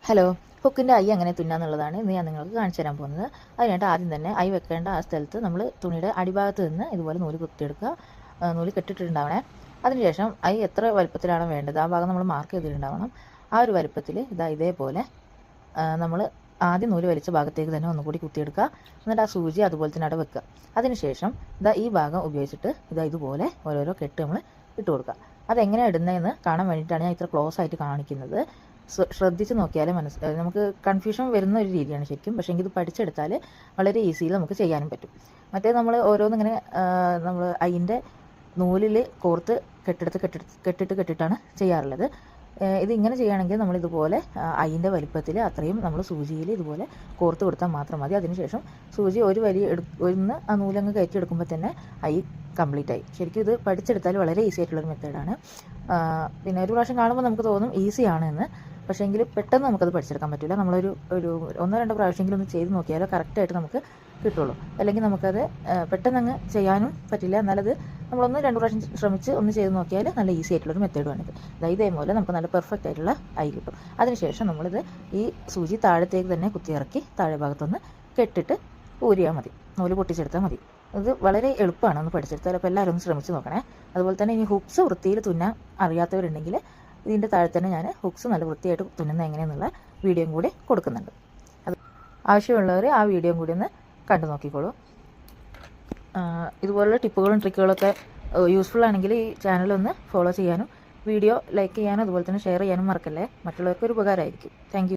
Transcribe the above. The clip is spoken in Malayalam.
ഹലോ, ഹുക്കിൻ്റെ ഐ എങ്ങനെ തുന്നാന്നുള്ളതാണ് ഇന്ന് ഞാൻ നിങ്ങൾക്ക് കാണിച്ചു തരാൻ പോകുന്നത്. അതിനായിട്ട് ആദ്യം തന്നെ ഐ വെക്കേണ്ട ആ സ്ഥലത്ത് നമ്മൾ തുണിയുടെ അടിഭാഗത്ത് നിന്ന് ഇതുപോലെ നൂല് കുത്തിയെടുക്കുക. നൂല് കെട്ടിട്ടുണ്ടാവണേ. അതിനുശേഷം ഐ എത്ര വലുപ്പത്തിലാണ് വേണ്ടത് ആ ഭാഗം നമ്മൾ മാർക്ക് ചെയ്തിട്ടുണ്ടാവണം. ആ ഒരു വലുപ്പത്തിൽ ഇതേപോലെ നമ്മൾ ആദ്യം നൂല് വലിച്ച ഭാഗത്തേക്ക് തന്നെ ഒന്നുകൂടി കുത്തിയെടുക്കുക. എന്നിട്ട് ആ സൂചി അതുപോലെ തന്നെ അവിടെ വെക്കുക. അതിനുശേഷം ഈ ഭാഗം ഉപയോഗിച്ചിട്ട് ഇതുപോലെ ഓരോരോ കെട്ട് നമ്മൾ ഇട്ട് കൊടുക്കുക. അതെങ്ങനെയാണ് ഇടുന്നതെന്ന് കാണാൻ വേണ്ടിയിട്ടാണ് ഞാൻ ഇത്ര ക്ലോസ് ആയിട്ട് കാണിക്കുന്നത്. ശ്രദ്ധിച്ച് നോക്കിയാലേ നമുക്ക് കൺഫ്യൂഷൻ വരുന്ന ഒരു രീതിയാണ് ശരിക്കും. പക്ഷേ ഇത് പഠിച്ചെടുത്താൽ വളരെ ഈസിയിൽ നമുക്ക് ചെയ്യാനും പറ്റും. മറ്റേ നമ്മൾ ഓരോന്നിങ്ങനെ നമ്മൾ അതിൻ്റെ നൂലിൽ കോർത്ത് കെട്ടിട്ടാണ് ചെയ്യാറുള്ളത്. ഇതിങ്ങനെ ചെയ്യുകയാണെങ്കിൽ നമ്മളിതുപോലെ അതിൻ്റെ വലിപ്പത്തിൽ അത്രയും നമ്മൾ സൂചിയിൽ ഇതുപോലെ കോർത്ത് കൊടുത്താൽ മാത്രം മതി. അതിനുശേഷം സൂചി ഒരു വരി ഒന്ന് ആ നൂലങ്ങ് കയറ്റിയെടുക്കുമ്പോൾ തന്നെ കംപ്ലീറ്റ് ആയി. ശരിക്കും ഇത് പഠിച്ചെടുത്താൽ വളരെ ഈസി ആയിട്ടുള്ളൊരു മെത്തേഡാണ്. പിന്നെ ഒരു പ്രാവശ്യം കാണുമ്പോൾ നമുക്ക് തോന്നും ഈസിയാണ് എന്ന്. പക്ഷേ എങ്കിൽ പെട്ടെന്ന് നമുക്കത് പഠിച്ചെടുക്കാൻ പറ്റില്ല. നമ്മളൊരു 1-2 പ്രാവശ്യമെങ്കിലും ഒന്ന് ചെയ്ത് നോക്കിയാലോ കറക്റ്റായിട്ട് നമുക്ക് കിട്ടുള്ളൂ. അല്ലെങ്കിൽ നമുക്കത് പെട്ടെന്ന് അങ്ങ് ചെയ്യാനും പറ്റില്ല. എന്നാലത് നമ്മളൊന്ന് 2 പ്രാവശ്യം ശ്രമിച്ച് ഒന്ന് ചെയ്ത് നോക്കിയാൽ നല്ല ഈസി ആയിട്ടുള്ളൊരു മെത്തേഡുമാണിത്. ഇതേപോലെ നമുക്ക് നല്ല പെർഫെക്റ്റ് ആയിട്ടുള്ള ഐ കിട്ടും. അതിനുശേഷം നമ്മളിത് ഈ സൂചി താഴത്തേക്ക് തന്നെ കുത്തിയിറക്കി താഴെ ഭാഗത്തൊന്ന് കെട്ടിട്ട് ഊരിയാൽ മതി. നൂല് പൊട്ടിച്ചെടുത്താൽ മതി. ഇത് വളരെ എളുപ്പമാണ് ഒന്ന് പഠിച്ചെടുത്താൽ. അപ്പോൾ എല്ലാവരും ഒന്ന് ശ്രമിച്ച് നോക്കണേ. അതുപോലെ തന്നെ ഇനി ഹുക്സ് വൃത്തിയിൽ തുന്നാൻ അറിയാത്തവരുണ്ടെങ്കിൽ ഇതിൻ്റെ താഴെ തന്നെ ഞാൻ ഹുക്സ് നല്ല വൃത്തിയായിട്ട് തുന്നുന്നത് എങ്ങനെയെന്നുള്ള വീഡിയോയും കൂടി കൊടുക്കുന്നുണ്ട്. അത് ആവശ്യമുള്ളവർ ആ വീഡിയോയും കൂടി ഒന്ന് കണ്ടു നോക്കിക്കോളൂ. ഇതുപോലുള്ള ടിപ്പുകളും ട്രിക്കുകളൊക്കെ യൂസ്ഫുൾ ആണെങ്കിൽ ഈ ചാനലൊന്ന് ഫോളോ ചെയ്യാനും വീഡിയോ ലൈക്ക് ചെയ്യാനും അതുപോലെ തന്നെ ഷെയർ ചെയ്യാനും മറക്കല്ലേ. മറ്റുള്ളവർക്ക് ഒരു ഉപകാരമായിരിക്കും. Thank you.